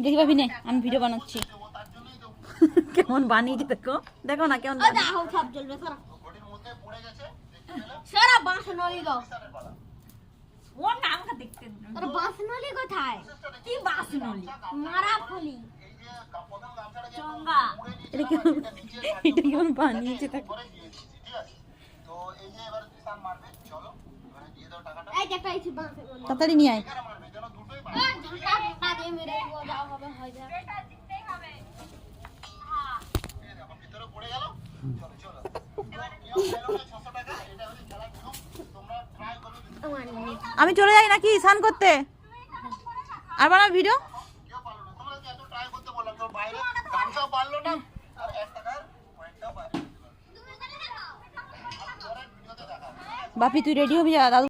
দেখি ভাবি নে, আমি ভিডিও বানাচ্ছি। কেমন বানিয়েছি দেখো, দেখো না কেমন সারা বাসনলি দাও। ওর নামটা দেখতে তোর বাসনলি কোথায়? কি বাসনলি? মারা ফলি চঙ্গা। এটা কেমন বানিয়েছে দেখো। এই দেখো এই বাসনলি তাড়াতাড়ি নিয়ে আয়। ঝাঁটা ঝাঁটা দিয়ে মেরে দাও হবে হয়ে যাবে। আমি চলে যাই নাকি স্নান করতে? আর বানাবো ভিডিও? বাপি তুই রেডি হবি যা, দাদু